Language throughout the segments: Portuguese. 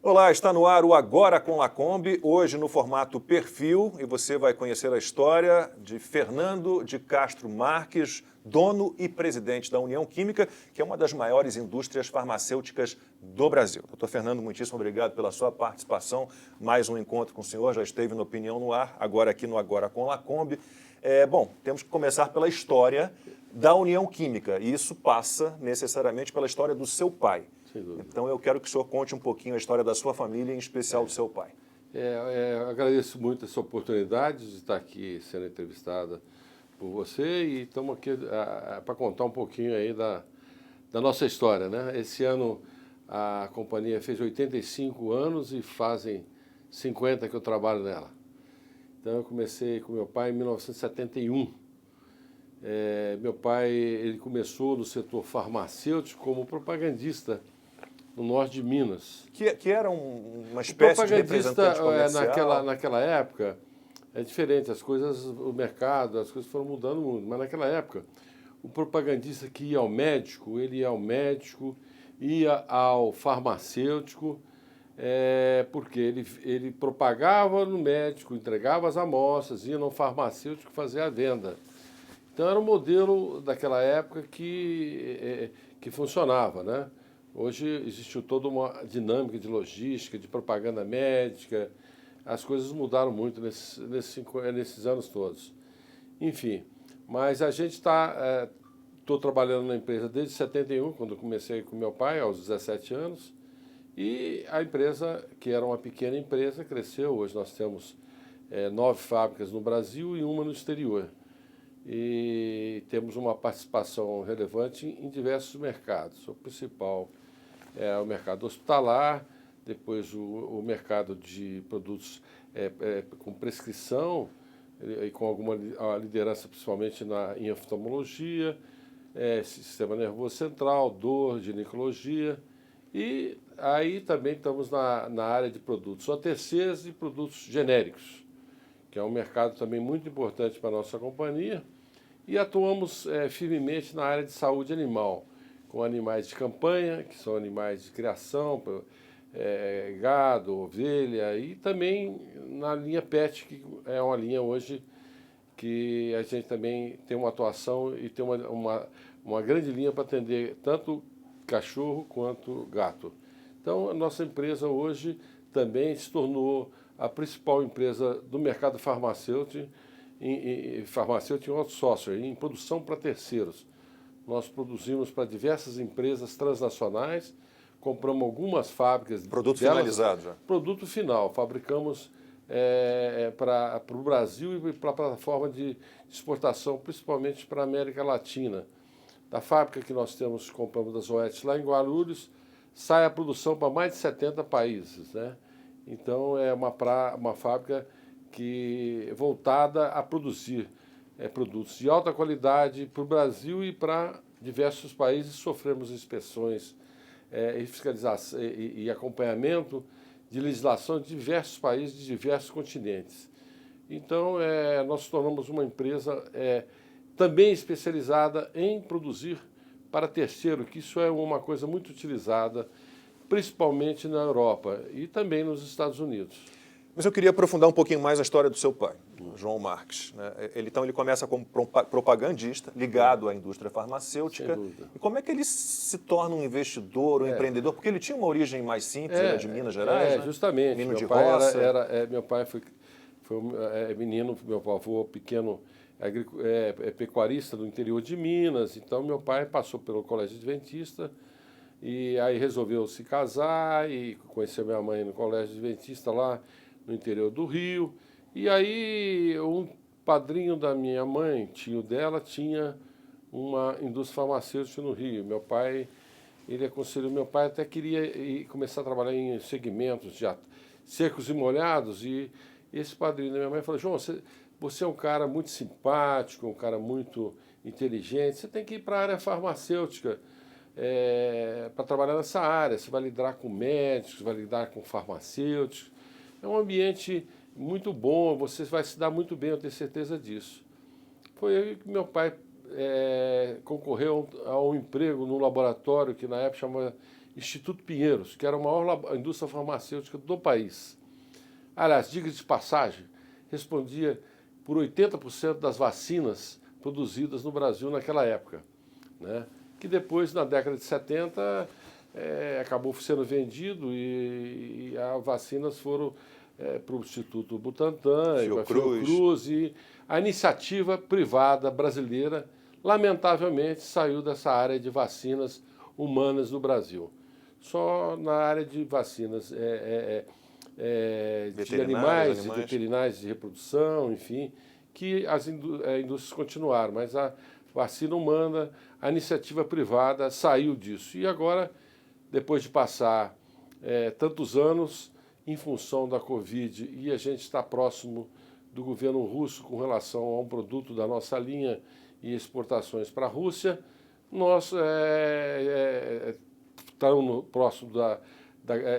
Olá, está no ar o Agora com Lacombe, hoje no formato Perfil, e você vai conhecer a história de Fernando de Castro Marques, dono e presidente da União Química, que é uma das maiores indústrias farmacêuticas do Brasil. Doutor Fernando, muitíssimo obrigado pela sua participação. Mais um encontro com o senhor, já esteve no Opinião no Ar, agora aqui no Agora com Lacombe. Bom, temos que começar pela história da União Química, e isso passa necessariamente pela história do seu pai. Então eu quero que o senhor conte um pouquinho a história da sua família, em especial do seu pai. Agradeço muito essa oportunidade de estar aqui sendo entrevistada por você e estamos aqui para contar um pouquinho aí da nossa história, né? Esse ano a companhia fez 85 anos e fazem 50 que eu trabalho nela. Então eu comecei com meu pai em 1971. Meu pai ele começou no setor farmacêutico como propagandista no norte de Minas. Que era uma espécie de representante comercial. Naquela época, é diferente, o mercado, as coisas foram mudando muito, mas naquela época, o propagandista que ia ao médico, ele ia ao médico, ia ao farmacêutico, porque ele propagava no médico, entregava as amostras, ia no farmacêutico fazer a venda. Então era um modelo daquela época que funcionava, né? Hoje existiu toda uma dinâmica de logística, de propaganda médica, as coisas mudaram muito nesses anos todos. Enfim, mas a gente estou trabalhando na empresa desde 71, quando eu comecei com meu pai, aos 17 anos, e a empresa, que era uma pequena empresa, cresceu. Hoje nós temos 9 fábricas no Brasil e uma no exterior. E temos uma participação relevante em diversos mercados. O principal é o mercado hospitalar, depois o mercado de produtos com prescrição e com alguma liderança principalmente em oftalmologia, sistema nervoso central, dor, ginecologia, e aí também estamos na área de produtos OTCs e produtos genéricos, que é um mercado também muito importante para a nossa companhia, e atuamos firmemente na área de saúde animal, com animais de campanha, que são animais de criação, gado, ovelha, e também na linha PET, que é uma linha hoje que a gente também tem uma atuação e tem uma grande linha para atender tanto cachorro quanto gato. Então, a nossa empresa hoje também se tornou a principal empresa do mercado farmacêutico em outsourcing, em produção para terceiros. Nós produzimos para diversas empresas transnacionais, compramos algumas fábricas. Produto finalizado já? Produto final. Fabricamos para o Brasil e para a plataforma de exportação, principalmente para a América Latina. Da fábrica que nós temos, compramos das Oetes lá em Guarulhos, sai a produção para mais de 70 países, né? Então é uma fábrica voltada a produzir produtos de alta qualidade para o Brasil e para diversos países. Sofremos inspeções e fiscalização e acompanhamento de legislação de diversos países, de diversos continentes. Então, nós tornamos uma empresa também especializada em produzir para terceiro, que isso é uma coisa muito utilizada, principalmente na Europa e também nos Estados Unidos. Mas eu queria aprofundar um pouquinho mais a história do seu pai, João Marques, né? Então ele começa como propagandista, ligado à indústria farmacêutica. Sem dúvida. E como é que ele se torna um investidor, um empreendedor? Porque ele tinha uma origem mais simples, era de Minas Gerais, né? Justamente. Menino de Meu pai roça. meu pai foi menino, meu avô pequeno, pecuarista do interior de Minas. Então meu pai passou pelo Colégio Adventista e aí resolveu se casar e conheceu minha mãe no Colégio Adventista lá no interior do Rio. E aí um padrinho da minha mãe, tio dela, tinha uma indústria farmacêutica no Rio. Meu pai, ele aconselhou, meu pai até queria começar a trabalhar em segmentos de secos e molhados, e esse padrinho da minha mãe falou: João, você é um cara muito simpático, um cara muito inteligente, você tem que ir para a área farmacêutica para trabalhar nessa área. Você vai lidar com médicos, vai lidar com farmacêuticos. É um ambiente muito bom, você vai se dar muito bem, eu tenho certeza disso. Foi aí que meu pai concorreu a um emprego no laboratório que na época chamava Instituto Pinheiros, que era a maior indústria farmacêutica do país. Aliás, diga de passagem, respondia por 80% das vacinas produzidas no Brasil naquela época, né? Que depois, na década de 70, acabou sendo vendido e as vacinas foram para o Instituto Butantan, para a Fiocruz, e a iniciativa privada brasileira, lamentavelmente, saiu dessa área de vacinas humanas no Brasil. Só na área de vacinas de animais, de veterinários de reprodução, enfim, que as indústrias continuaram, mas a vacina humana, a iniciativa privada saiu disso. E agora, depois de passar tantos anos em função da Covid, e a gente está próximo do governo russo com relação a um produto da nossa linha e exportações para a Rússia, nós estamos próximo do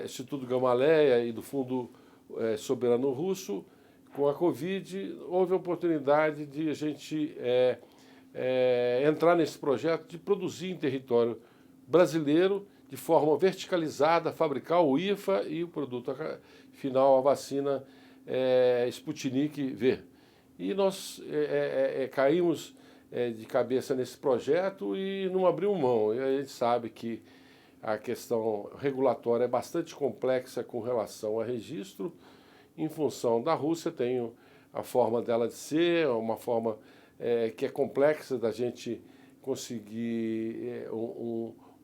Instituto Gamaleya e do Fundo Soberano Russo. Com a Covid, houve a oportunidade de a gente entrar nesse projeto de produzir em território brasileiro, de forma verticalizada, fabricar o IFA e o produto final, a vacina Sputnik V. E nós caímos de cabeça nesse projeto e não abrimos mão. E a gente sabe que a questão regulatória é bastante complexa com relação a registro. Em função da Rússia, tem a forma dela de ser, uma forma que é complexa da gente conseguir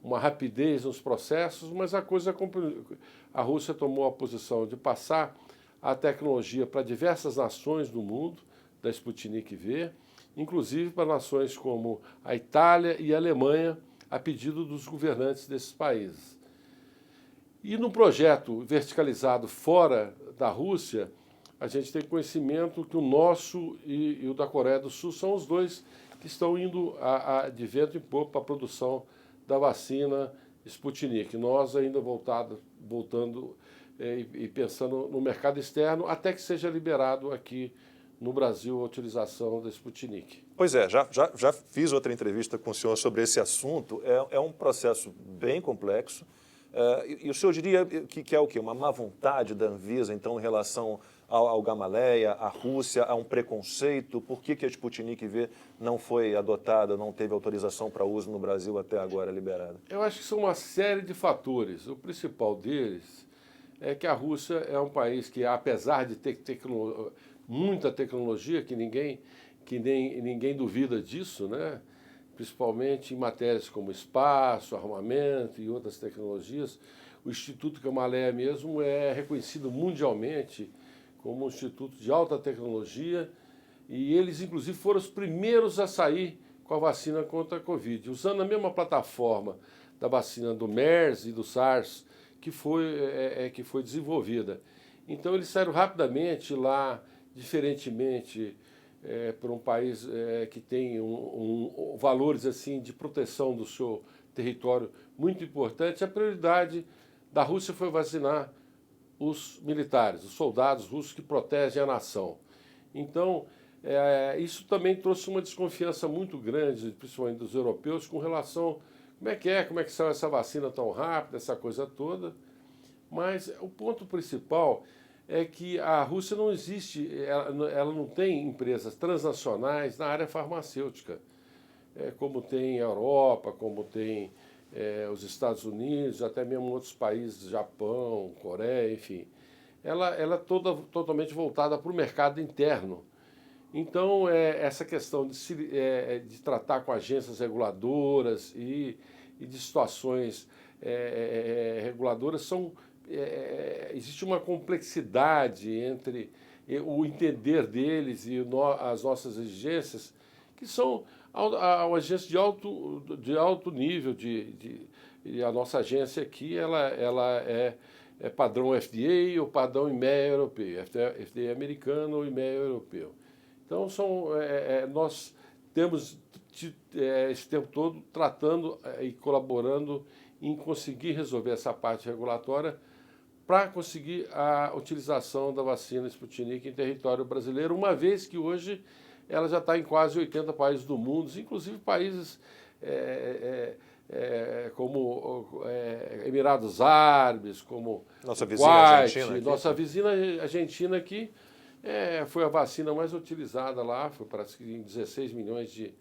uma rapidez nos processos, mas a Rússia tomou a posição de passar a tecnologia para diversas nações do mundo, da Sputnik V, inclusive para nações como a Itália e a Alemanha, a pedido dos governantes desses países. E no projeto verticalizado fora da Rússia, a gente tem conhecimento que o nosso e o da Coreia do Sul são os dois que estão indo de vento em popa para a produção da vacina Sputnik. Nós ainda voltando e pensando no mercado externo, até que seja liberado aqui no Brasil a utilização da Sputnik. Pois é, já fiz outra entrevista com o senhor sobre esse assunto. É um processo bem complexo. E o senhor diria que é o quê? Uma má vontade da Anvisa, então, em relação ao Gamaleya, à Rússia, a um preconceito? Por que a Sputnik V não foi adotada, não teve autorização para uso no Brasil até agora liberada? Eu acho que são uma série de fatores. O principal deles é que a Rússia é um país que, apesar de ter muita tecnologia, que ninguém duvida disso, né? Principalmente em matérias como espaço, armamento e outras tecnologias, o Instituto Gamaleya mesmo é reconhecido mundialmente como um instituto de alta tecnologia e eles, inclusive, foram os primeiros a sair com a vacina contra a Covid, usando a mesma plataforma da vacina do MERS e do SARS que foi desenvolvida. Então, eles saíram rapidamente lá, diferentemente para um país que tem valores assim de proteção do seu território muito importante. A prioridade da Rússia foi vacinar os militares, os soldados russos que protegem a nação. Então, isso também trouxe uma desconfiança muito grande, principalmente dos europeus, com relação como é que saiu essa vacina tão rápida, essa coisa toda. Mas o ponto principal é que a Rússia não existe, ela não tem empresas transnacionais na área farmacêutica, como tem a Europa, como tem os Estados Unidos, até mesmo outros países, Japão, Coreia, enfim. Ela é totalmente voltada para o mercado interno. Então, essa questão de tratar com agências reguladoras e de situações reguladoras existe uma complexidade entre o entender deles e as nossas exigências, que são agências de alto nível. E a nossa agência aqui ela é padrão FDA ou padrão IMEA europeu, FDA americano ou IMEA europeu. Então, nós temos esse tempo todo tratando e colaborando em conseguir resolver essa parte regulatória para conseguir a utilização da vacina Sputnik em território brasileiro, uma vez que hoje ela já está em quase 80 países do mundo, inclusive países como Emirados Árabes, como nossa vizinha Kuwait, Argentina. Aqui. Nossa vizinha Argentina aqui foi a vacina mais utilizada lá, foi para 16 milhões de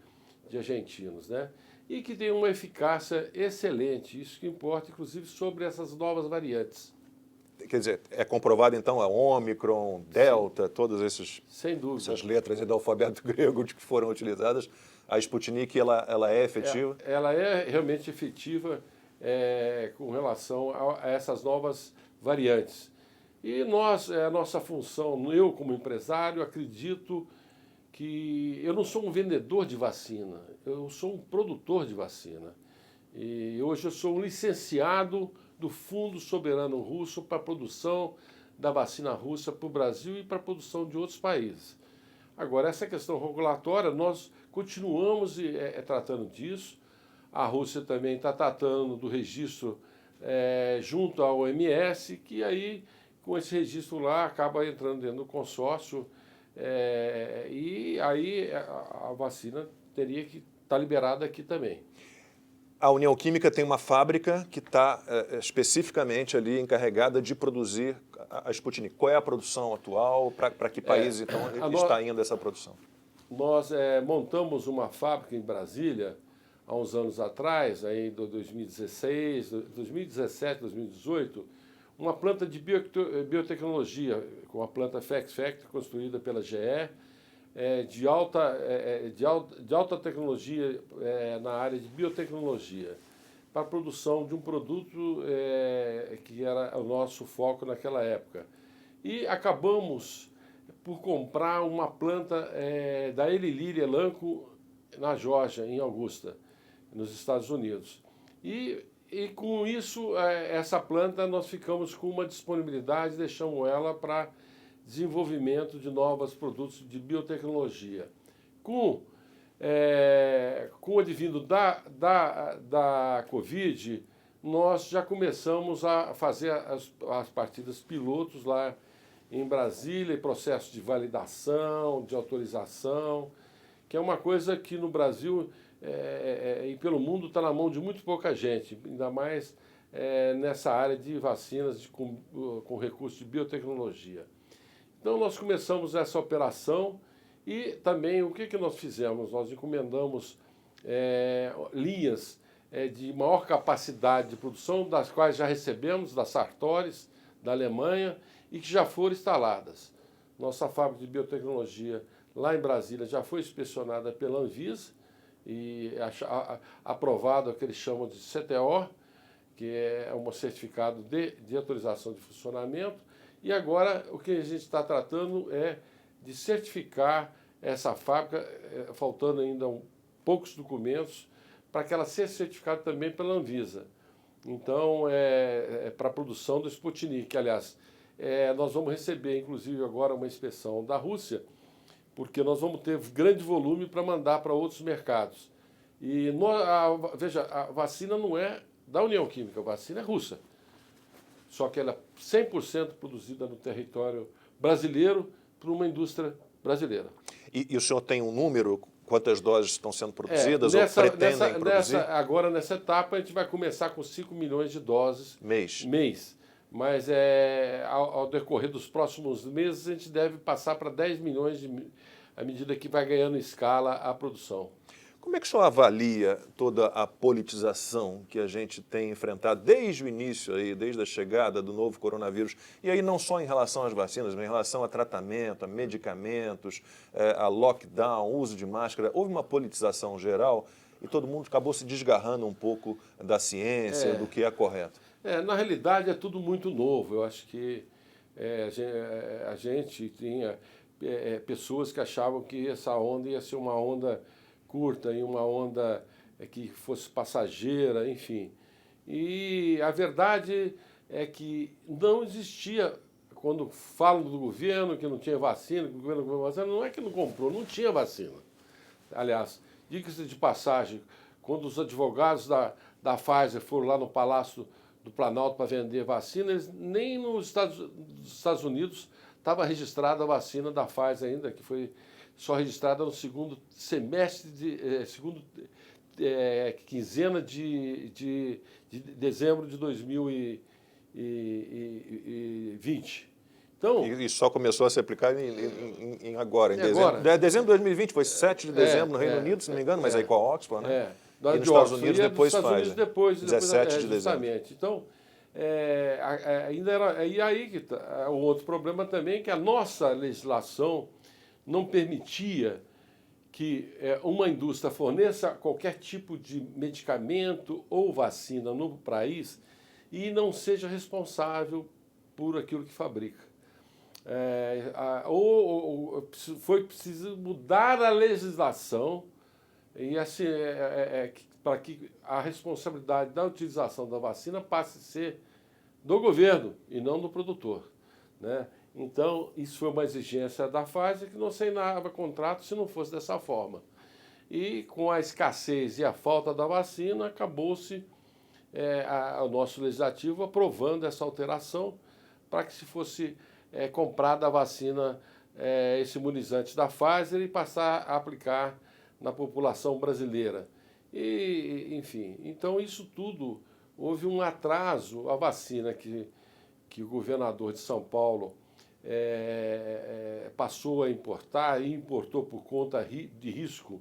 argentinos, né? E que tem uma eficácia excelente, isso que importa, inclusive, sobre essas novas variantes. Quer dizer, é comprovado então a Ômicron, Delta, todas Sem dúvida. essas letras do alfabeto grego que foram utilizadas. A Sputnik, ela é efetiva? Ela é realmente efetiva com relação a essas novas variantes. E a nossa função, eu como empresário, acredito que eu não sou um vendedor de vacina, eu sou um produtor de vacina. E hoje eu sou um licenciado do Fundo Soberano Russo para a produção da vacina russa para o Brasil e para a produção de outros países. Agora, essa questão regulatória, nós continuamos tratando disso. A Rússia também está tratando do registro junto à OMS, que aí, com esse registro lá, acaba entrando dentro do consórcio e aí a vacina teria que estar liberada aqui também. A União Química tem uma fábrica que está especificamente ali encarregada de produzir a Sputnik. Qual é a produção atual? Para que país, então, está indo essa produção? Nós montamos uma fábrica em Brasília há uns anos atrás, aí em 2016, 2017, 2018, uma planta de biotecnologia, com a planta Flex Factory, construída pela GE, de alta tecnologia na área de biotecnologia, para a produção de um produto que era o nosso foco naquela época. E acabamos por comprar uma planta da Eli Lilly Elanco na Geórgia, em Augusta, nos Estados Unidos. E com isso, essa planta, nós ficamos com uma disponibilidade, deixamos ela para desenvolvimento de novos produtos de biotecnologia. Com o advindo da Covid, nós já começamos a fazer as partidas pilotos lá em Brasília, processo de validação, de autorização, que é uma coisa que no Brasil e pelo mundo está na mão de muito pouca gente, ainda mais nessa área de vacinas com recurso de biotecnologia. Então, nós começamos essa operação e também o que nós fizemos? Nós encomendamos linhas de maior capacidade de produção, das quais já recebemos da Sartorius, da Alemanha, e que já foram instaladas. Nossa fábrica de biotecnologia lá em Brasília já foi inspecionada pela Anvisa e aprovado o que eles chamam de CTO, que é um certificado de autorização de funcionamento. E agora o que a gente está tratando é de certificar essa fábrica, faltando ainda poucos documentos, para que ela seja certificada também pela Anvisa. Então, para a produção do Sputnik. Aliás, nós vamos receber, inclusive, agora uma inspeção da Rússia, porque nós vamos ter grande volume para mandar para outros mercados. E, veja, a vacina não é da União Química, a vacina é russa. Só que ela é 100% produzida no território brasileiro por uma indústria brasileira. E o senhor tem um número? Quantas doses estão sendo produzidas ou pretendem produzir? Agora, nessa etapa, a gente vai começar com 5 milhões de doses mês. Mas ao decorrer dos próximos meses, a gente deve passar para 10 milhões à medida que vai ganhando escala a produção. Como é que o senhor avalia toda a politização que a gente tem enfrentado desde o início, desde a chegada do novo coronavírus? E aí não só em relação às vacinas, mas em relação a tratamento, a medicamentos, a lockdown, uso de máscara. Houve uma politização geral e todo mundo acabou se desgarrando um pouco da ciência, do que é correto. Na realidade, é tudo muito novo. Eu acho que a gente tinha pessoas que achavam que essa onda ia ser uma onda curta e uma onda que fosse passageira, enfim. E a verdade é que não existia, quando falam do governo que não tinha vacina, que o governo comprou vacina, não é que não comprou, não tinha vacina. Aliás, diga-se de passagem, quando os advogados da Pfizer foram lá no Palácio do Planalto para vender vacina, eles, nem nos Estados Unidos estava registrada a vacina da Pfizer ainda, que foi só registrada no segundo quinzena de dezembro de 2020. Então, E só começou a se aplicar em agora, em dezembro. agora. Dezembro de 2020, foi 7 de dezembro no Reino Unido, se não me engano, mas aí com a Oxford, né? Da E nos de Estados Oxford, Unidos e depois dos Estados faz. Unidos depois 17 de dezembro. justamente. Então, ainda era. E aí que tá, o outro problema também é que a nossa legislação não permitia que uma indústria forneça qualquer tipo de medicamento ou vacina no país e não seja responsável por aquilo que fabrica. Foi preciso mudar a legislação e assim, para que a responsabilidade da utilização da vacina passe a ser do governo e não do produtor, né? Então, isso foi uma exigência da Pfizer que não assinava contrato se não fosse dessa forma. E com a escassez e a falta da vacina, acabou-se o nosso legislativo aprovando essa alteração para que se fosse comprada a vacina, esse imunizante da Pfizer e passar a aplicar na população brasileira. E, enfim, então isso tudo, houve um atraso. A vacina que o governador de São Paulo passou a importar e importou por conta de risco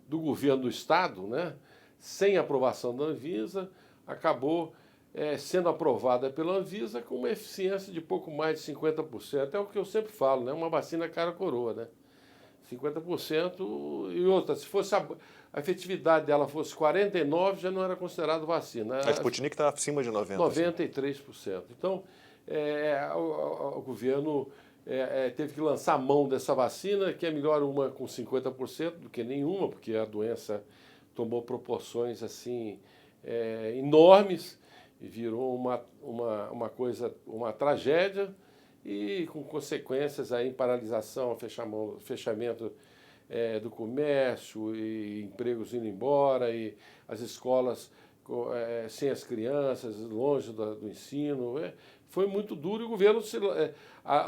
do governo do estado, né, sem aprovação da Anvisa, acabou sendo aprovada pela Anvisa com uma eficiência de pouco mais de 50%. É o que eu sempre falo, né? Uma vacina cara coroa, né? 50% e outra. Se fosse a efetividade dela fosse 49%, já não era considerado vacina. A Sputnik está acima de 90%. 93%. Então, o governo teve que lançar mão dessa vacina, que é melhor uma com 50% do que nenhuma, porque a doença tomou proporções assim enormes e virou uma coisa, uma tragédia, e com consequências aí em paralisação, fechamento do comércio e empregos indo embora, e as escolas sem as crianças, longe do ensino. Foi muito duro e o governo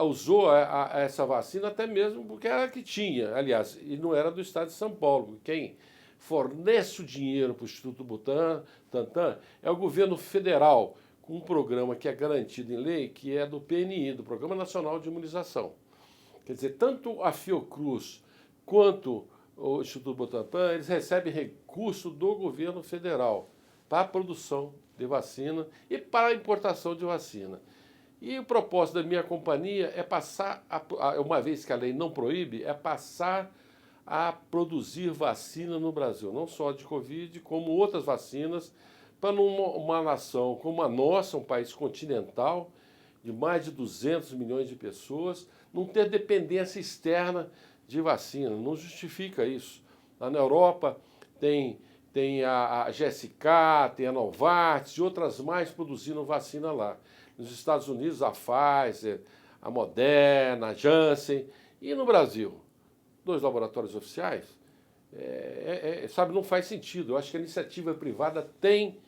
usou essa vacina até mesmo porque era a que tinha, aliás, e não era do estado de São Paulo. Quem fornece o dinheiro para o Instituto Butantan é o governo federal, com um programa que é garantido em lei, que é do PNI, do Programa Nacional de Imunização. Quer dizer, tanto a Fiocruz quanto o Instituto Butantan, eles recebem recurso do governo federal para a produção de vacina e para a importação de vacina. E o propósito da minha companhia é passar, uma vez que a lei não proíbe, é passar a produzir vacina no Brasil, não só de Covid, como outras vacinas, para uma nação como a nossa, um país continental, de mais de 200 milhões de pessoas, não ter dependência externa de vacina. Não justifica isso. Lá na Europa tem a GSK, tem a Novartis e outras mais produzindo vacina lá. Nos Estados Unidos, a Pfizer, a Moderna, a Janssen. E no Brasil, 2 laboratórios oficiais, sabe, não faz sentido. Eu acho que a iniciativa privada tem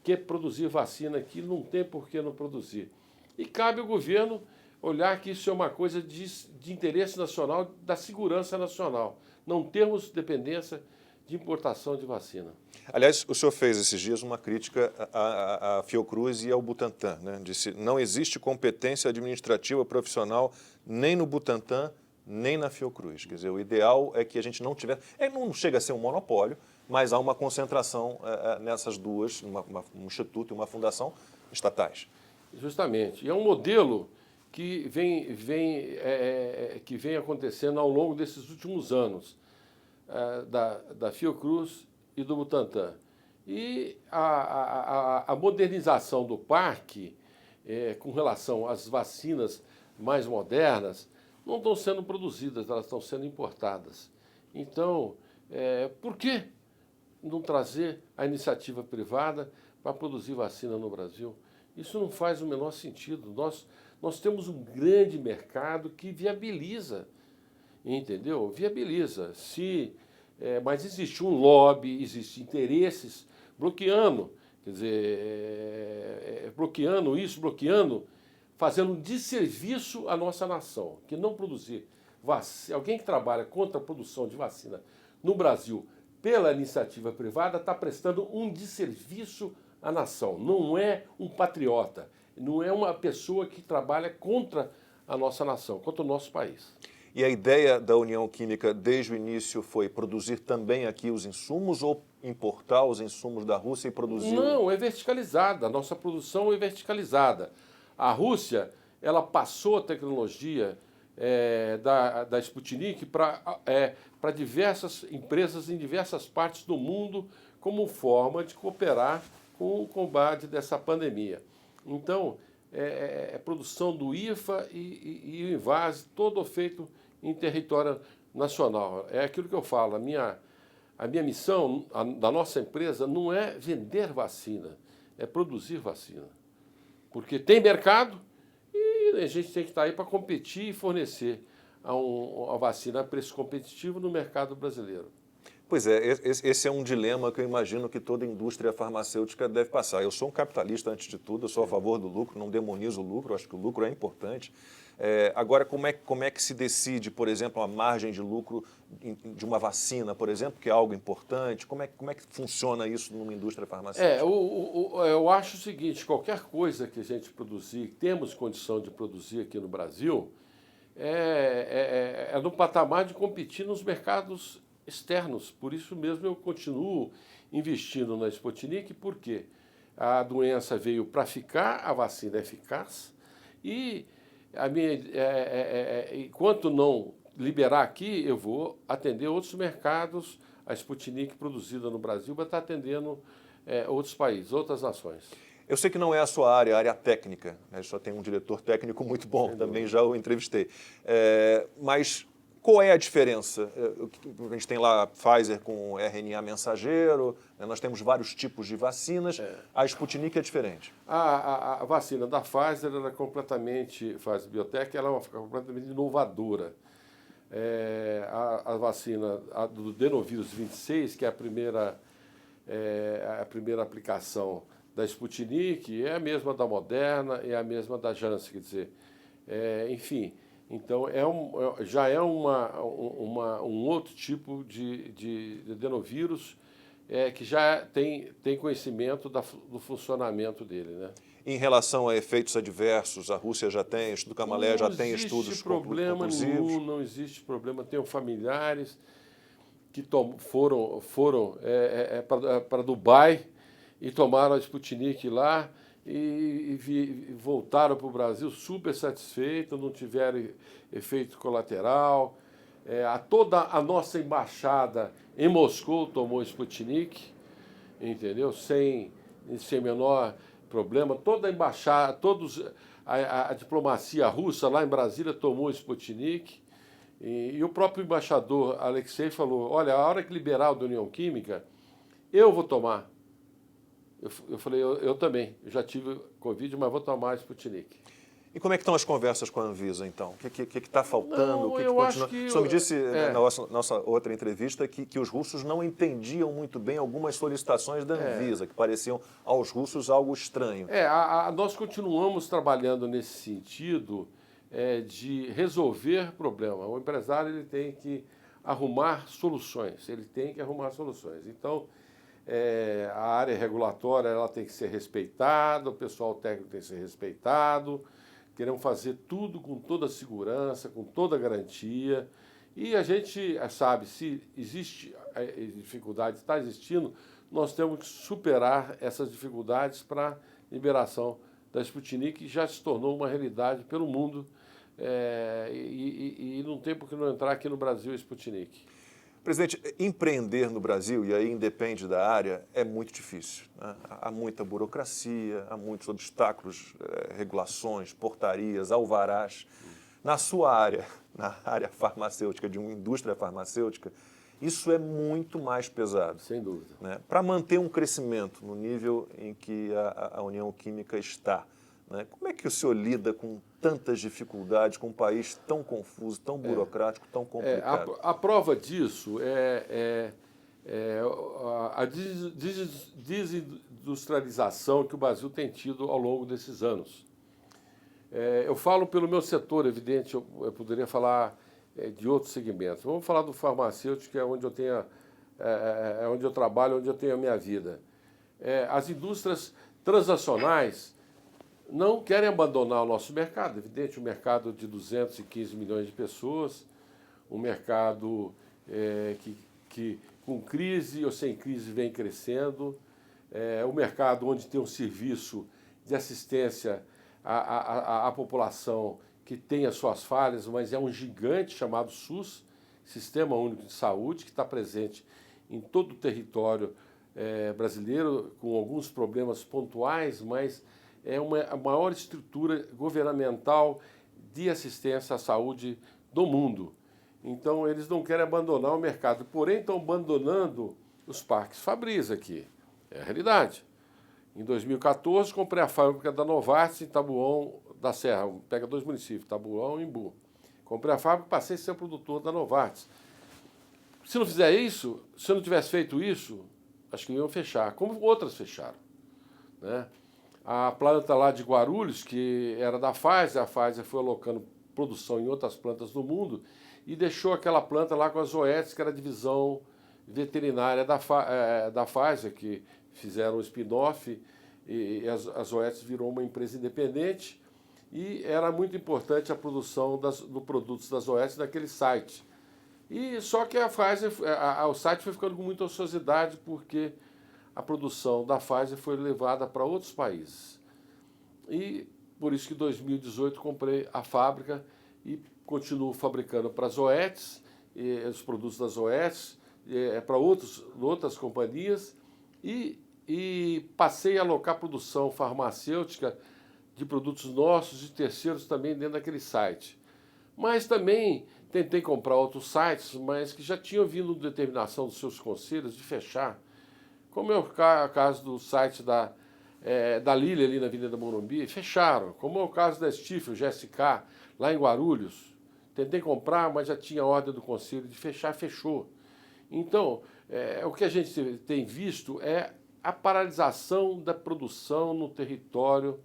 que produzir vacina aqui, não tem por que não produzir. E cabe ao governo olhar que isso é uma coisa de interesse nacional, da segurança nacional. Não termos dependência de importação de vacina. Aliás, o senhor fez esses dias uma crítica à Fiocruz e ao Butantan, né? Disse não existe competência administrativa profissional nem no Butantan, nem na Fiocruz. Quer dizer, o ideal é que a gente não tivesse... não chega a ser um monopólio, mas há uma concentração nessas duas, um instituto e uma fundação estatais. Justamente. E é um modelo que vem acontecendo ao longo desses últimos anos, da Fiocruz e do Butantan. E a modernização do parque, com relação às vacinas mais modernas, não estão sendo produzidas, elas estão sendo importadas. Então, por que não trazer a iniciativa privada para produzir vacina no Brasil? Isso não faz o menor sentido. Nós temos um grande mercado que viabiliza, entendeu? Viabiliza. Mas existe um lobby, existem interesses bloqueando, quer dizer, bloqueando isso, fazendo um desserviço à nossa nação, que não produzir vacina. Alguém que trabalha contra a produção de vacina no Brasil pela iniciativa privada, está prestando um desserviço à nação. Não é um patriota, não é uma pessoa que trabalha contra a nossa nação, contra o nosso país. E a ideia da União Química desde o início foi produzir também aqui os insumos ou importar os insumos da Rússia e produzir? Não, é verticalizada. A nossa produção é verticalizada. A Rússia, ela passou a tecnologia da Sputnik para diversas empresas em diversas partes do mundo como forma de cooperar com o combate dessa pandemia. Então, produção do IFA e o Invase, todo feito em território nacional. É aquilo que eu falo, a minha missão da nossa empresa não é vender vacina, é produzir vacina. Porque tem mercado e a gente tem que estar aí para competir e fornecer a vacina a preço competitivo no mercado brasileiro. Pois é, esse é um dilema que eu imagino que toda indústria farmacêutica deve passar. Eu sou um capitalista antes de tudo, eu sou a favor do lucro, não demonizo o lucro, acho que o lucro é importante. Agora, como é que se decide, por exemplo, a margem de lucro de uma vacina, por exemplo, que é algo importante? Como é que funciona isso numa indústria farmacêutica? Eu acho o seguinte, qualquer coisa que a gente produzir, temos condição de produzir aqui no Brasil, no patamar de competir nos mercados externos. Por isso mesmo eu continuo investindo na Sputnik, porque a doença veio para ficar, a vacina é eficaz e enquanto não liberar aqui, eu vou atender outros mercados. A Sputnik produzida no Brasil vai estar atendendo outros países, outras nações. Eu sei que não é a sua área, a área técnica, né? Só tem um diretor técnico muito bom, também já o entrevistei. Mas qual é a diferença? A gente tem lá a Pfizer com RNA mensageiro, né? Nós temos vários tipos de vacinas, a Sputnik é diferente. A vacina da Pfizer, ela é completamente, Pfizer Biotech, ela é completamente inovadora. A vacina do Adenovírus 26, que é a primeira aplicação da Sputnik, é a mesma da Moderna, é a mesma da Janssen, quer dizer, enfim. Então, já é um outro tipo de adenovírus que já tem conhecimento do funcionamento dele, né? Em relação a efeitos adversos, a Rússia já tem, o Instituto Gamaleya já tem estudos conclusivos? Não existe problema. Tenho familiares que foram para Dubai e tomaram a Sputnik lá e voltaram para o Brasil super satisfeitos, não tiveram efeito colateral. Toda a nossa embaixada em Moscou tomou Sputnik, entendeu? Sem menor problema. Toda a embaixada, a diplomacia russa lá em Brasília tomou Sputnik. E o próprio embaixador Alexei falou, olha, a hora que liberar o da União Química, eu vou tomar. Eu falei, eu também, eu já tive Covid, mas vou tomar Sputnik. E como é que estão as conversas com a Anvisa, então? O que está faltando? Não, acho que o senhor me disse na nossa outra entrevista que os russos não entendiam muito bem algumas solicitações da Anvisa, que pareciam aos russos algo estranho. Nós continuamos trabalhando nesse sentido de resolver problema. O empresário ele tem que arrumar soluções, Então, a área regulatória ela tem que ser respeitada, o pessoal técnico tem que ser respeitado, queremos fazer tudo com toda a segurança, com toda a garantia, e a gente sabe, se existe dificuldade, está existindo, nós temos que superar essas dificuldades para a liberação da Sputnik, que já se tornou uma realidade pelo mundo, e não tem por que não entrar aqui no Brasil a Sputnik. Presidente, empreender no Brasil, e aí independe da área, é muito difícil, né? Há muita burocracia, há muitos obstáculos, regulações, portarias, alvarás. Na sua área, na área farmacêutica, de uma indústria farmacêutica, isso é muito mais pesado. Sem dúvida. Né? Para manter um crescimento no nível em que a União Química está, né? Como é que o senhor lida com tantas dificuldades, com um país tão confuso, tão burocrático, tão complicado? A prova disso a desindustrialização que o Brasil tem tido ao longo desses anos. Eu falo pelo meu setor, evidente, eu poderia falar de outros segmentos. Vamos falar do farmacêutico, que é onde eu tenho é onde eu trabalho, onde eu tenho a minha vida. As indústrias transnacionais não querem abandonar o nosso mercado. Evidente, um mercado de 215 milhões de pessoas, um mercado que com crise ou sem crise vem crescendo, um mercado onde tem um serviço de assistência à população que tem as suas falhas, mas é um gigante chamado SUS, Sistema Único de Saúde, que está presente em todo o território brasileiro, com alguns problemas pontuais, mas é a maior estrutura governamental de assistência à saúde do mundo. Então, eles não querem abandonar o mercado, porém estão abandonando os parques Fabris aqui. É a realidade. Em 2014, comprei a fábrica da Novartis em Taboão da Serra, pega 2 municípios, Taboão e Imbu. Comprei a fábrica e passei a ser produtor da Novartis. Se não fizer isso, se eu não tivesse feito isso, acho que iam fechar, como outras fecharam, né? A planta lá de Guarulhos, que era da Pfizer, a Pfizer foi alocando produção em outras plantas do mundo e deixou aquela planta lá com a Zoetis, que era a divisão veterinária da Pfizer, que fizeram um spin-off e a Zoetis virou uma empresa independente e era muito importante a produção dos produtos da Zoetis naquele site. E só que a Pfizer, o site foi ficando com muita ociosidade porque a produção da Pfizer foi levada para outros países. E por isso que em 2018 comprei a fábrica e continuo fabricando para a Zoetis, os produtos da Zoetis, para outras companhias e passei a alocar produção farmacêutica de produtos nossos e terceiros também dentro daquele site. Mas também tentei comprar outros sites, mas que já tinham vindo determinação dos seus conselhos de fechar, como é o caso do site da Lili ali na Avenida Morumbi, fecharam, como é o caso da Stifel, GSK, lá em Guarulhos. Tentei comprar, mas já tinha ordem do conselho de fechar, fechou. Então, o que a gente tem visto é a paralisação da produção no território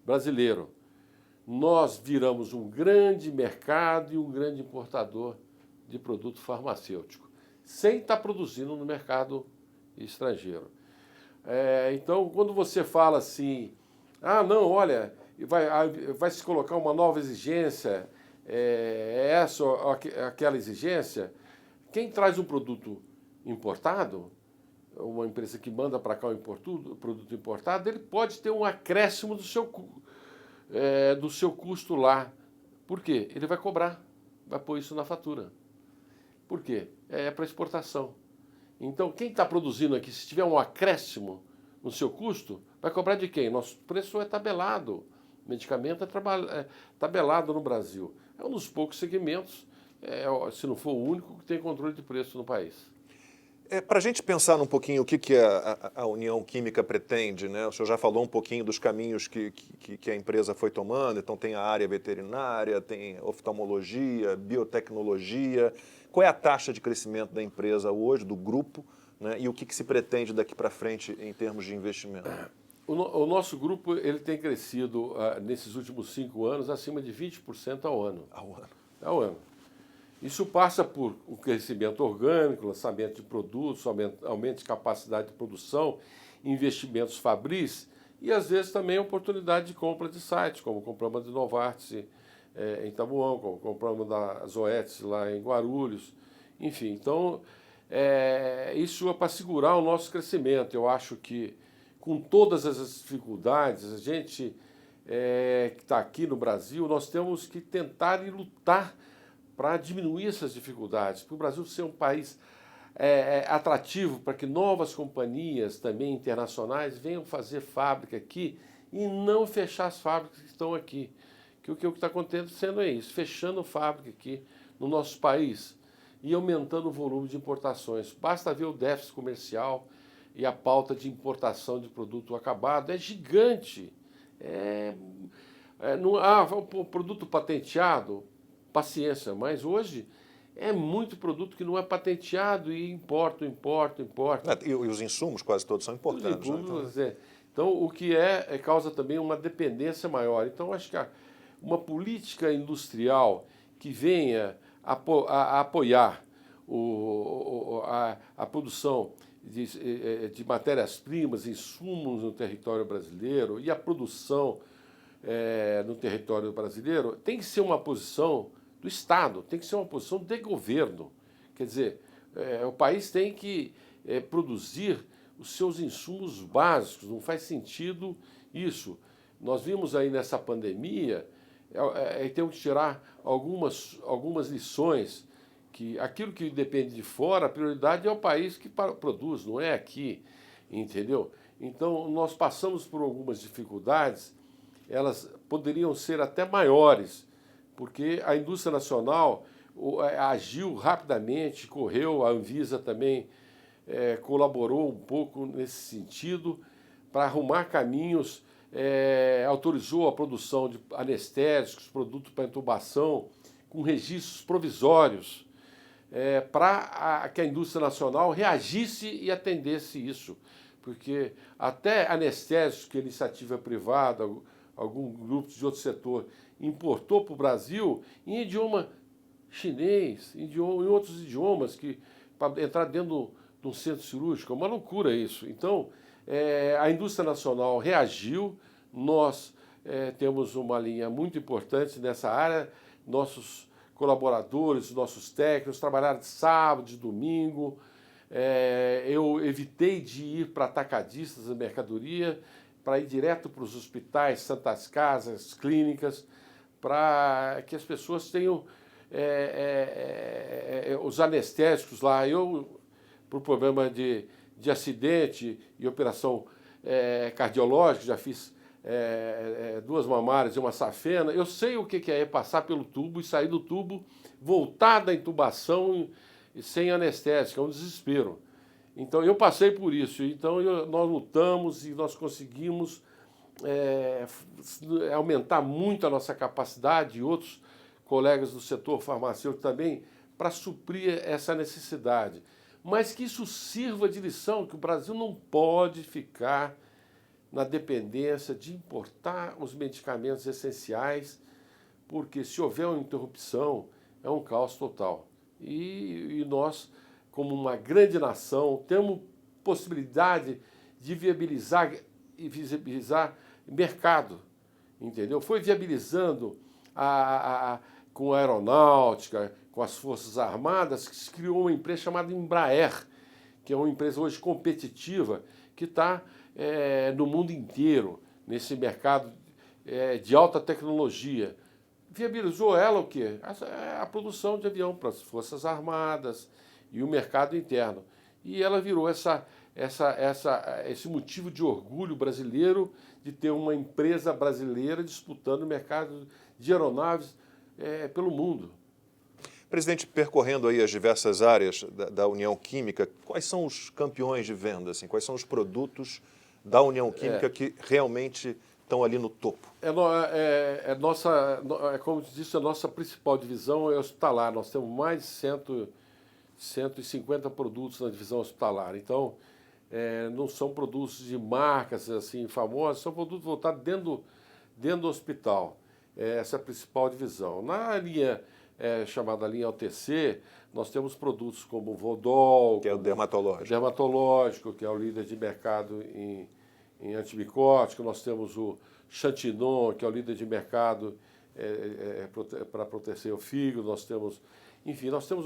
brasileiro. Nós viramos um grande mercado e um grande importador de produto farmacêutico, sem estar produzindo no mercado estrangeiro. Então, quando você fala assim, não, olha, vai se colocar uma nova exigência, essa ou aquela exigência, quem traz um produto importado, uma empresa que manda para cá o produto importado, ele pode ter um acréscimo do seu custo lá. Por quê? Ele vai cobrar, vai pôr isso na fatura. Por quê? É para exportação. Então, quem está produzindo aqui, se tiver um acréscimo no seu custo, vai cobrar de quem? Nosso preço é tabelado. O medicamento é tabelado no Brasil. É um dos poucos segmentos, se não for o único, que tem controle de preço no país. Para a gente pensar um pouquinho o que a União Química pretende, né? O senhor já falou um pouquinho dos caminhos que a empresa foi tomando, então tem a área veterinária, tem oftalmologia, biotecnologia. Qual é a taxa de crescimento da empresa hoje, do grupo, né? E o que se pretende daqui para frente em termos de investimento? O nosso grupo ele tem crescido nesses últimos 5 anos acima de 20% ao ano. Ao ano. Isso passa por um crescimento orgânico, lançamento de produtos, aumento de capacidade de produção, investimentos fabris e, às vezes, também oportunidade de compra de sites, como compramos de Novartis em Taboão, como compramos da Zoetis lá em Guarulhos. Enfim, então, isso é para segurar o nosso crescimento. Eu acho que, com todas essas dificuldades, a gente que está aqui no Brasil, nós temos que tentar e lutar para diminuir essas dificuldades, para o Brasil ser um país atrativo para que novas companhias também internacionais venham fazer fábrica aqui e não fechar as fábricas que estão aqui. Que o que está acontecendo é isso, fechando fábrica aqui no nosso país e aumentando o volume de importações. Basta ver o déficit comercial e a pauta de importação de produto acabado, é gigante. O produto patenteado, paciência, mas hoje é muito produto que não é patenteado e importa. E os insumos quase todos são importados. Então, o que causa também uma dependência maior. Então, acho que uma política industrial que venha a apoiar a produção de matérias-primas, insumos no território brasileiro e a produção no território brasileiro tem que ser uma posição do Estado, tem que ser uma posição de governo. Quer dizer, o país tem que produzir os seus insumos básicos, não faz sentido isso. Nós vimos aí nessa pandemia, temos que tirar algumas lições, que aquilo que depende de fora, a prioridade é o país que produz, não é aqui, entendeu? Então, nós passamos por algumas dificuldades, elas poderiam ser até maiores, porque a indústria nacional agiu rapidamente, correu, a Anvisa também colaborou um pouco nesse sentido, para arrumar caminhos, autorizou a produção de anestésicos, produtos para intubação, com registros provisórios, para que a indústria nacional reagisse e atendesse isso. Porque até anestésicos que a iniciativa privada, algum grupo de outro setor, importou para o Brasil em idioma chinês, em outros idiomas, para entrar dentro de um centro cirúrgico. É uma loucura isso. Então, a indústria nacional reagiu, nós temos uma linha muito importante nessa área, nossos colaboradores, nossos técnicos trabalharam de sábado, de domingo. Eu evitei de ir para atacadistas da mercadoria, para ir direto para os hospitais, santas casas, clínicas, para que as pessoas tenham os anestésicos lá. Por problema de acidente e operação cardiológica, já fiz 2 mamárias e uma safena, eu sei o que é passar pelo tubo e sair do tubo, voltar da intubação sem anestésico, é um desespero. Então, eu passei por isso. Então, nós lutamos e nós conseguimos aumentar muito a nossa capacidade, e outros colegas do setor farmacêutico também, para suprir essa necessidade. Mas que isso sirva de lição, que o Brasil não pode ficar na dependência de importar os medicamentos essenciais, porque se houver uma interrupção, é um caos total. E nós, como uma grande nação, temos possibilidade de viabilizar mercado, entendeu? Foi viabilizando com a aeronáutica, com as Forças Armadas, que se criou uma empresa chamada Embraer, que é uma empresa hoje competitiva, que está no mundo inteiro, nesse mercado de alta tecnologia. Viabilizou ela o quê? A produção de avião para as Forças Armadas e o mercado interno. E ela virou esse motivo de orgulho brasileiro de ter uma empresa brasileira disputando o mercado de aeronaves pelo mundo. Presidente, percorrendo aí as diversas áreas da União Química, quais são os campeões de venda? Assim, quais são os produtos da União Química que realmente estão ali no topo? Como disse, a nossa principal divisão é hospitalar. Nós temos mais de 150 produtos na divisão hospitalar. Então, não são produtos de marcas assim famosas, são produtos voltados dentro do hospital. Essa é a principal divisão. Na linha chamada linha OTC, nós temos produtos como o Vodol, que é o dermatológico, que é o líder de mercado em antimicótico. Nós temos o Xantinon, que é o líder de mercado para proteger o fígado. Nós temos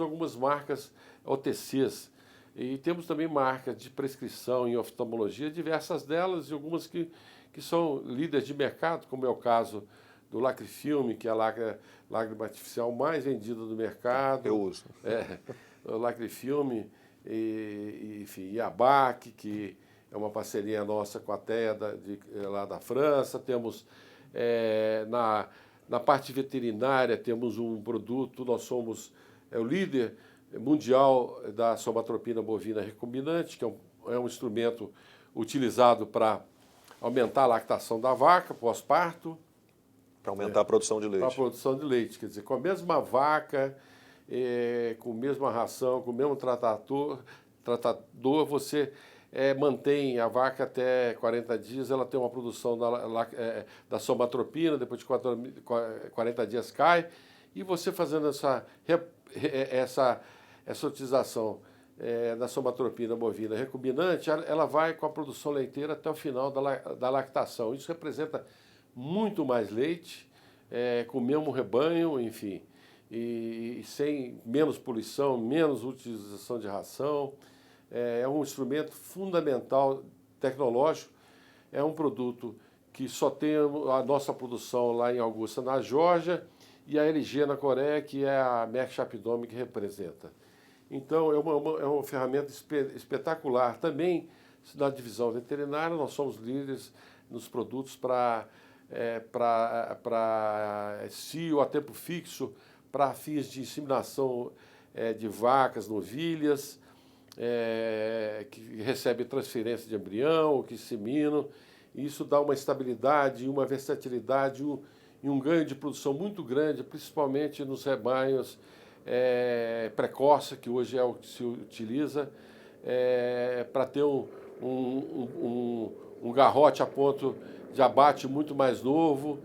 algumas marcas OTCs e temos também marcas de prescrição em oftalmologia, diversas delas, e algumas que são líderes de mercado, como é o caso do Lacrifilme, que é a lágrima artificial mais vendida do mercado. Eu uso. O Lacrifilme, e a BAC, que é uma parceria nossa com a TEA lá da França. Temos, na parte veterinária, temos um produto, nós somos o líder mundial da somatropina bovina recombinante, que é um instrumento utilizado para aumentar a lactação da vaca pós-parto. Para aumentar a produção de leite. Para a produção de leite. Quer dizer, com a mesma vaca, com a mesma ração, com o mesmo tratador, você mantém a vaca até 40 dias, ela tem uma produção da somatropina, depois de 40 dias cai, e você fazendo essa utilização da somatropina bovina recombinante, ela vai com a produção leiteira até o final da lactação. Isso representa muito mais leite, com o mesmo rebanho, enfim, e sem menos poluição, menos utilização de ração. É um instrumento fundamental tecnológico, é um produto que só tem a nossa produção lá em Augusta, na Geórgia, e a LG na Coreia, que é a Merck Sharp que representa. Então, é uma ferramenta espetacular. Também, na divisão veterinária, nós somos líderes nos produtos para cio a tempo fixo, para fins de inseminação de vacas, novilhas, que recebem transferência de embrião, que inseminam. Isso dá uma estabilidade, uma versatilidade e um ganho de produção muito grande, principalmente nos rebanhos precoce, que hoje é o que se utiliza, para ter um garrote a ponto de abate muito mais novo,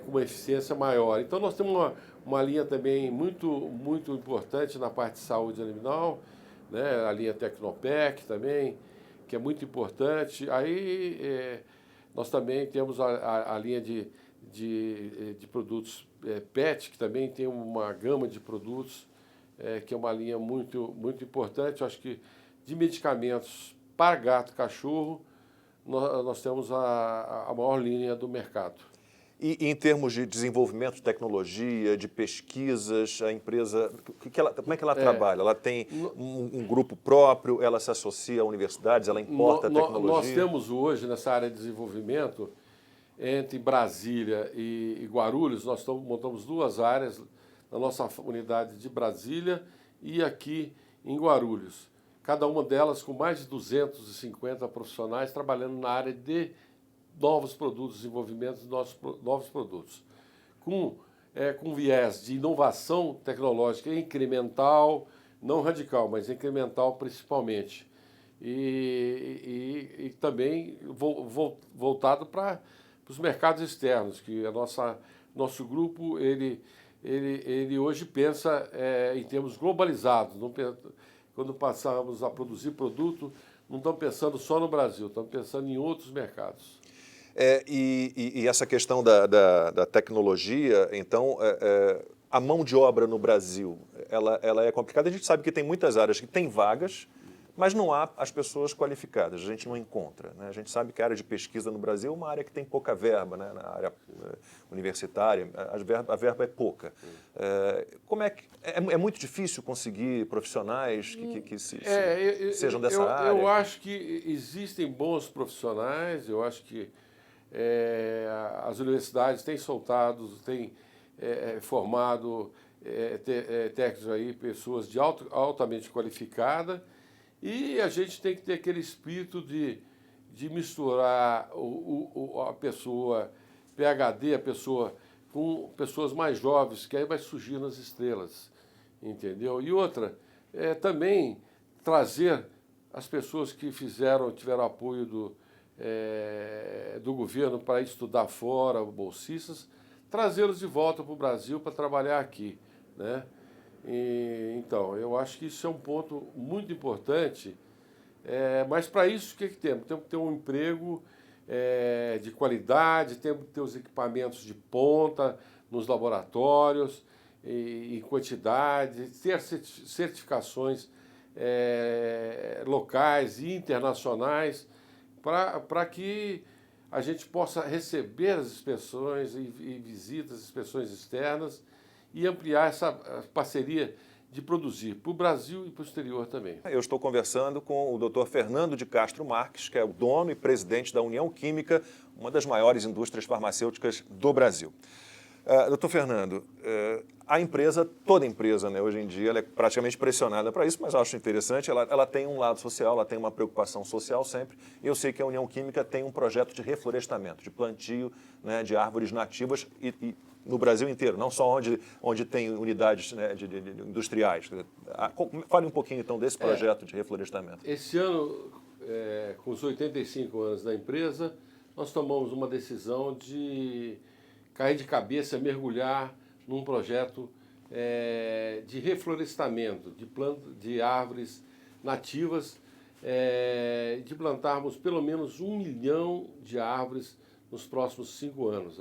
com uma eficiência maior. Então nós temos uma linha também muito importante na parte de saúde animal, né? A linha Tecnopec também, que é muito importante. Aí nós também temos a linha de produtos PET, que também tem uma gama de produtos, que é uma linha muito importante. Eu acho que de medicamentos para gato e cachorro, nós temos a maior linha do mercado. E em termos de desenvolvimento de tecnologia, de pesquisas, a empresa, como é que ela trabalha? Ela tem um grupo próprio, ela se associa a universidades, ela importa tecnologia? Nós temos hoje, nessa área de desenvolvimento, entre Brasília e Guarulhos, nós montamos duas áreas na nossa unidade de Brasília e aqui em Guarulhos. Cada uma delas com mais de 250 profissionais trabalhando na área de novos produtos, desenvolvimento de novos produtos. Com viés de inovação tecnológica incremental, não radical, mas incremental principalmente. E também voltado para os mercados externos, que nosso grupo ele hoje pensa em termos globalizados. Quando passamos a produzir produto, não estamos pensando só no Brasil, estamos pensando em outros mercados. E essa questão da tecnologia, então, a mão de obra no Brasil, ela é complicada. A gente sabe que tem muitas áreas que tem vagas, mas não há as pessoas qualificadas, a gente não encontra, né? A gente sabe que a área de pesquisa no Brasil é uma área que tem pouca verba, né? Na área universitária, a verba é pouca. Como é que é muito difícil conseguir profissionais que sejam dessa área? Eu acho que existem bons profissionais, eu acho que as universidades têm formado técnicos aí, pessoas altamente qualificadas, e a gente tem que ter aquele espírito de misturar a pessoa PhD, a pessoa com pessoas mais jovens, que aí vai surgir nas estrelas, entendeu? E outra, também trazer as pessoas que tiveram apoio do governo para estudar fora, bolsistas, trazê-los de volta para o Brasil para trabalhar aqui, né? Então, eu acho que isso é um ponto muito importante, mas para isso o que temos? Temos que ter um emprego de qualidade, temos que ter os equipamentos de ponta nos laboratórios, em quantidade, ter certificações locais e internacionais, para que a gente possa receber as inspeções e visitas, inspeções externas, e ampliar essa parceria de produzir para o Brasil e para o exterior também. Eu estou conversando com o Dr. Fernando de Castro Marques, que é o dono e presidente da União Química, uma das maiores indústrias farmacêuticas do Brasil. Dr. Fernando, toda empresa, né, hoje em dia, ela é praticamente pressionada para isso, mas eu acho interessante, ela tem um lado social, ela tem uma preocupação social sempre. Eu sei que a União Química tem um projeto de reflorestamento, de plantio, né, de árvores nativas e no Brasil inteiro, não só onde tem unidades, né, de industriais. Fale um pouquinho, então, desse projeto de reflorestamento. Esse ano, com os 85 anos da empresa, nós tomamos uma decisão de cair de cabeça, mergulhar num projeto de reflorestamento, de árvores nativas, de plantarmos pelo menos 1 milhão de árvores nos próximos 5 anos.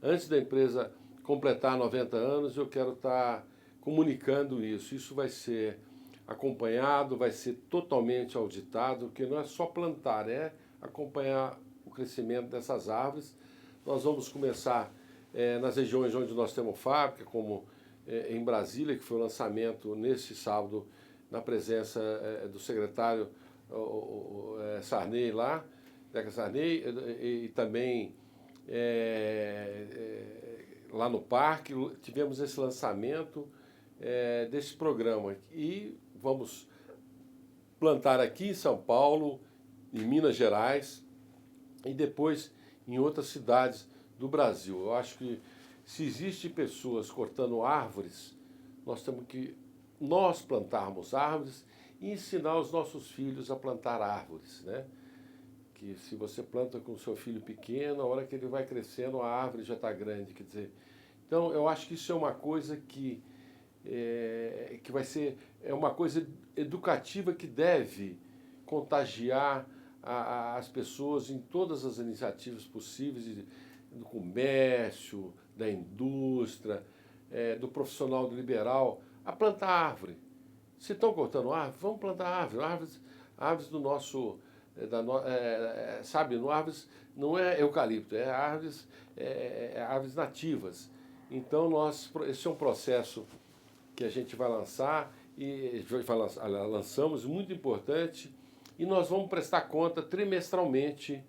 Antes da empresa completar 90 anos, eu quero estar comunicando isso. Isso vai ser acompanhado, vai ser totalmente auditado, porque não é só plantar, é acompanhar o crescimento dessas árvores. Nós vamos começar nas regiões onde nós temos fábrica, como em Brasília, que foi o lançamento nesse sábado, na presença do secretário Sarney lá, Zeca Sarney, e também lá no parque, tivemos esse lançamento desse programa. E vamos plantar aqui em São Paulo, em Minas Gerais e depois em outras cidades do Brasil. Eu acho que se existem pessoas cortando árvores, nós temos que plantarmos árvores e ensinar os nossos filhos a plantar árvores, né? Que se você planta com o seu filho pequeno, a hora que ele vai crescendo, a árvore já está grande, quer dizer. Então, eu acho que isso é uma coisa que vai ser uma coisa educativa que deve contagiar as pessoas em todas as iniciativas possíveis, do comércio, da indústria, do profissional liberal, a plantar árvore. Se estão cortando árvore, vamos plantar árvores do nosso... sabe, árvores não é eucalipto, é árvores nativas. Então, esse é um processo que a gente vai lançar, e lançamos, muito importante, e nós vamos prestar conta trimestralmente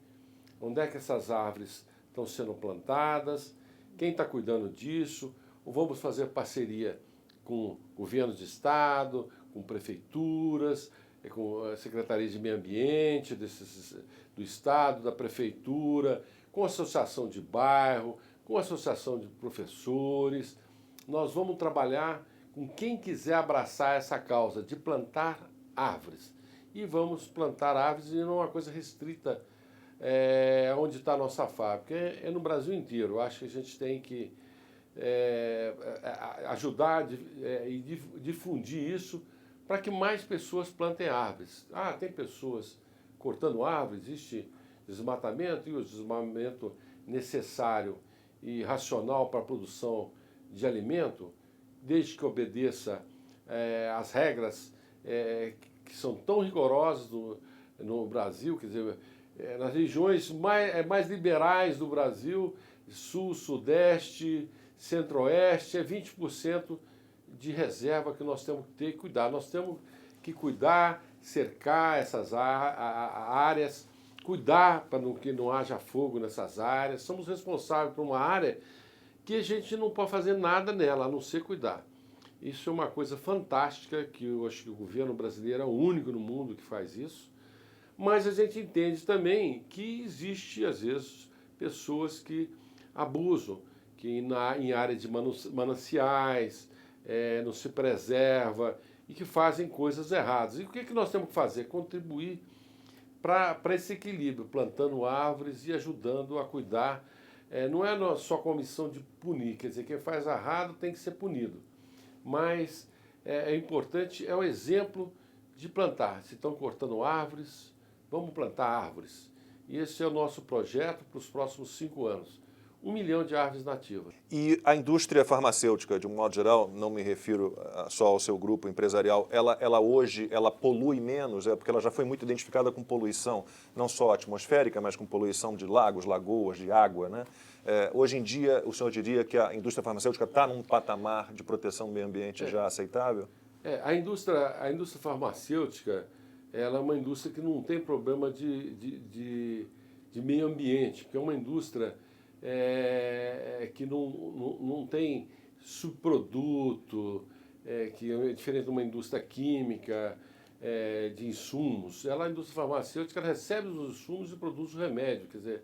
onde é que essas árvores estão sendo plantadas, quem está cuidando disso, ou vamos fazer parceria com governos de estado, com prefeituras, com a Secretaria de Meio Ambiente do estado, da prefeitura, com a associação de bairro, com a associação de professores. Nós vamos trabalhar com quem quiser abraçar essa causa de plantar árvores. E vamos plantar árvores e não é uma coisa restrita onde está a nossa fábrica. É no Brasil inteiro. Eu acho que a gente tem que ajudar e difundir isso para que mais pessoas plantem árvores. Tem pessoas cortando árvores, existe desmatamento, e o desmatamento necessário e racional para a produção de alimento, desde que obedeça às regras que são tão rigorosas no Brasil, quer dizer, nas regiões mais liberais do Brasil, sul, sudeste, centro-oeste, 20% de reserva que nós temos que ter e cuidar. Nós temos que cuidar, cercar essas áreas, cuidar para que não haja fogo nessas áreas. Somos responsáveis por uma área que a gente não pode fazer nada nela, a não ser cuidar. Isso é uma coisa fantástica, que eu acho que o governo brasileiro é o único no mundo que faz isso, mas a gente entende também que existe, às vezes, pessoas que abusam, que em área de mananciais, não se preserva e que fazem coisas erradas. E o que nós temos que fazer? Contribuir para esse equilíbrio, plantando árvores e ajudando a cuidar. Não é só com a missão de punir, quer dizer, quem faz errado tem que ser punido. Mas é importante, é o exemplo de plantar. Se estão cortando árvores, vamos plantar árvores. E esse é o nosso projeto para os próximos 5 anos. 1 milhão de árvores nativas. E a indústria farmacêutica, de um modo geral, não me refiro só ao seu grupo empresarial, ela hoje polui menos, porque ela já foi muito identificada com poluição, não só atmosférica, mas com poluição de lagos, lagoas, de água, né? Hoje em dia, o senhor diria que a indústria farmacêutica está num patamar de proteção do meio ambiente já aceitável? A indústria farmacêutica, ela é uma indústria que não tem problema de meio ambiente, porque é uma indústria que não tem subproduto, que é diferente de uma indústria química, de insumos. A indústria farmacêutica recebe os insumos e produz o remédio, quer dizer,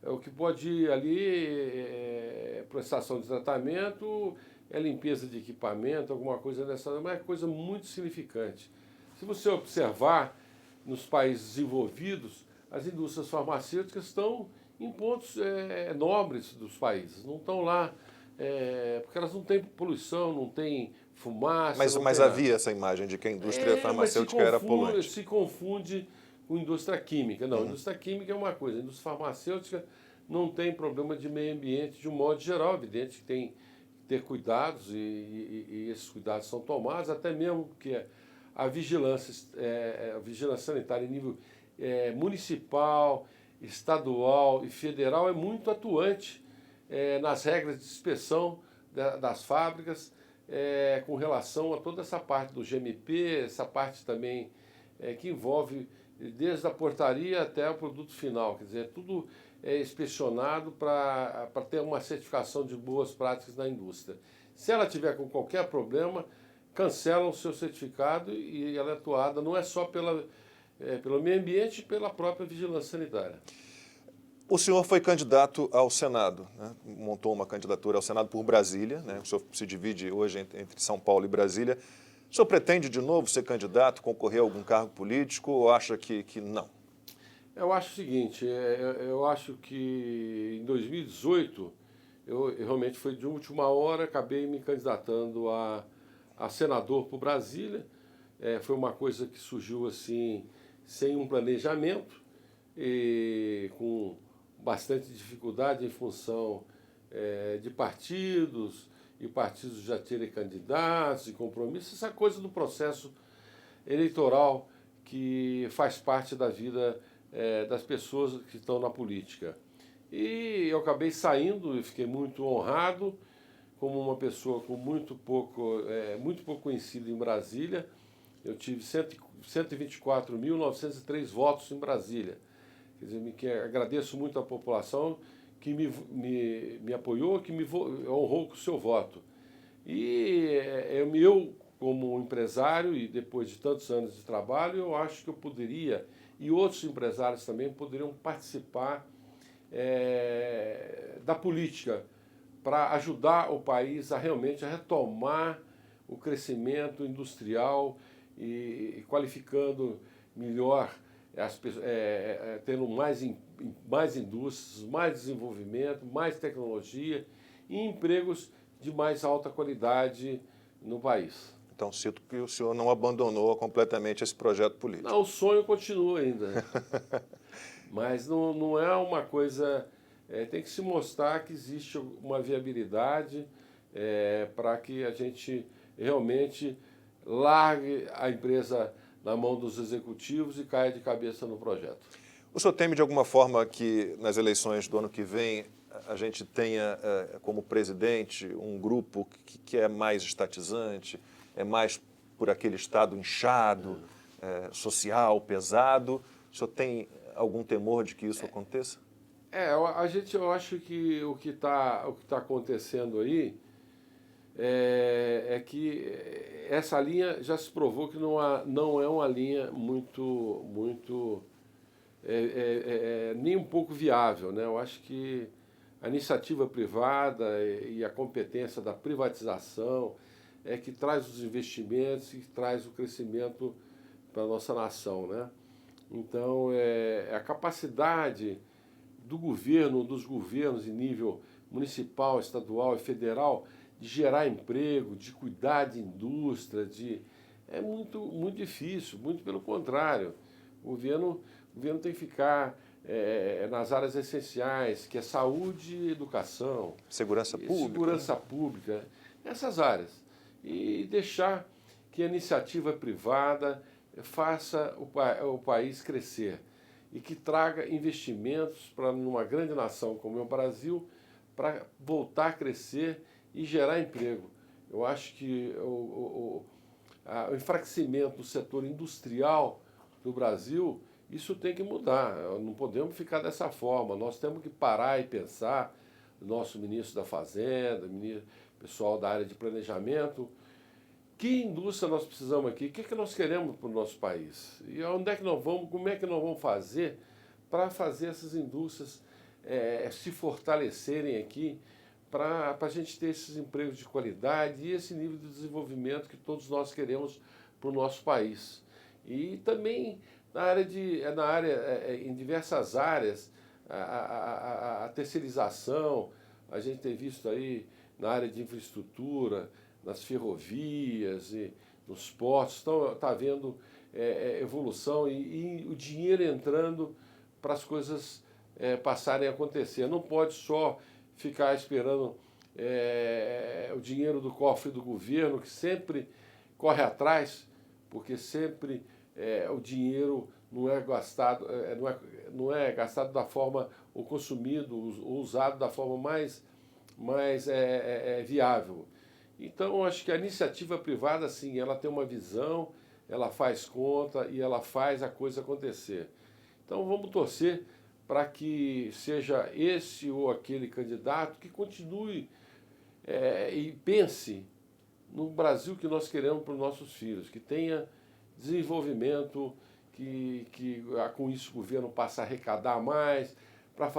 o que pode ir ali prestação de tratamento, limpeza de equipamento, alguma coisa dessa, mas é coisa muito significante. Se você observar nos países desenvolvidos, as indústrias farmacêuticas estão em pontos nobres dos países, não estão lá porque elas não têm poluição, não têm fumaça. Mas, não mas tem havia essa imagem de que a indústria farmacêutica mas era poluente. se confunde com indústria química. Não, Uhum. indústria química é uma coisa, a indústria farmacêutica não tem problema de meio ambiente de um modo geral, evidente que tem que ter cuidados e esses cuidados são tomados, até mesmo que a vigilância sanitária em nível municipal, estadual e federal é muito atuante nas regras de inspeção das fábricas, com relação a toda essa parte do GMP, essa parte também que envolve desde a portaria até o produto final, quer dizer, tudo é inspecionado para ter uma certificação de boas práticas na indústria. Se ela tiver com qualquer problema, cancelam o seu certificado e ela é atuada não é só pelo meio ambiente, pela própria vigilância sanitária. O senhor foi candidato ao Senado, né? Montou uma candidatura ao Senado por Brasília, né? O senhor se divide hoje entre São Paulo e Brasília. O senhor pretende de novo ser candidato, concorrer a algum cargo político ou acha que não? Eu acho o seguinte, eu acho que em 2018 eu realmente foi de última hora, acabei me candidatando a senador por Brasília. Foi uma coisa que surgiu assim, sem um planejamento, e com bastante dificuldade em função de partidos, e partidos já terem candidatos e compromissos, essa coisa do processo eleitoral que faz parte da vida das pessoas que estão na política. E eu acabei saindo e fiquei muito honrado, como uma pessoa com muito pouco conhecida em Brasília. Eu tive 124.903 votos em Brasília. Quer dizer, agradeço muito à população que me apoiou, que me honrou com o seu voto. E eu, como empresário, e depois de tantos anos de trabalho, eu acho que eu poderia, e outros empresários também poderiam participar da política para ajudar o país a realmente retomar o crescimento industrial e qualificando melhor, tendo mais indústrias, mais desenvolvimento, mais tecnologia e empregos de mais alta qualidade no país. Então, cito que o senhor não abandonou completamente esse projeto político. Não, o sonho continua ainda. Mas não é uma coisa... tem que se mostrar que existe uma viabilidade para que a gente realmente largue a empresa na mão dos executivos e caia de cabeça no projeto. O senhor teme de alguma forma que nas eleições do ano que vem a gente tenha como presidente um grupo que é mais estatizante, é mais por aquele estado inchado, social, pesado? O senhor tem algum temor de que isso aconteça? Eu acho que o que tá acontecendo aí é que essa linha já se provou que não é uma linha muito nem um pouco viável, né? Eu acho que a iniciativa privada e a competência da privatização é que traz os investimentos e que traz o crescimento para a nossa nação, né? Então, a capacidade do governo, dos governos em nível municipal, estadual e federal de gerar emprego, de cuidar de indústria, é muito difícil, muito pelo contrário. O governo tem que ficar nas áreas essenciais, que é saúde e educação. Segurança pública. Segurança pública, essas áreas. E deixar que a iniciativa privada faça o país crescer e que traga investimentos para numa grande nação como é o Brasil, para voltar a crescer e gerar emprego. Eu acho que o enfraquecimento do setor industrial do Brasil, isso tem que mudar. Não podemos ficar dessa forma. Nós temos que parar e pensar, nosso ministro da Fazenda, pessoal da área de planejamento, que indústria nós precisamos aqui, o que nós queremos para o nosso país? E onde é que nós vamos, como é que nós vamos fazer para fazer essas indústrias se fortalecerem aqui, para a gente ter esses empregos de qualidade e esse nível de desenvolvimento que todos nós queremos para o nosso país. E também em diversas áreas, a terceirização, a gente tem visto aí na área de infraestrutura, nas ferrovias e nos portos. Então, está havendo evolução e o dinheiro entrando para as coisas passarem a acontecer. Não pode só ficar esperando o dinheiro do cofre do governo, que sempre corre atrás, porque sempre o dinheiro não é gastado, não é gastado da forma, ou consumido, ou usado da forma mais viável. Então, acho que a iniciativa privada, sim, ela tem uma visão, ela faz conta e ela faz a coisa acontecer. Então, vamos torcer para que seja esse ou aquele candidato que continue e pense no Brasil que nós queremos para os nossos filhos, que tenha desenvolvimento, que com isso o governo passe a arrecadar mais, para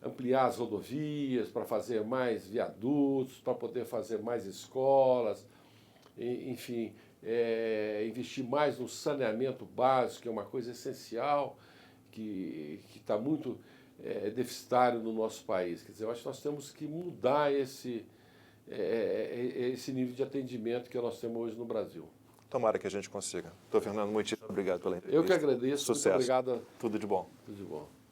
ampliar as rodovias, para fazer mais viadutos, para poder fazer mais escolas, enfim, investir mais no saneamento básico, que é uma coisa essencial, que está muito deficitário no nosso país. Quer dizer, eu acho que nós temos que mudar esse nível de atendimento que nós temos hoje no Brasil. Tomara que a gente consiga. Doutor Fernando, muitíssimo obrigado pela entrevista. Eu que agradeço. Sucesso. Muito obrigado. Tudo de bom. Tudo de bom.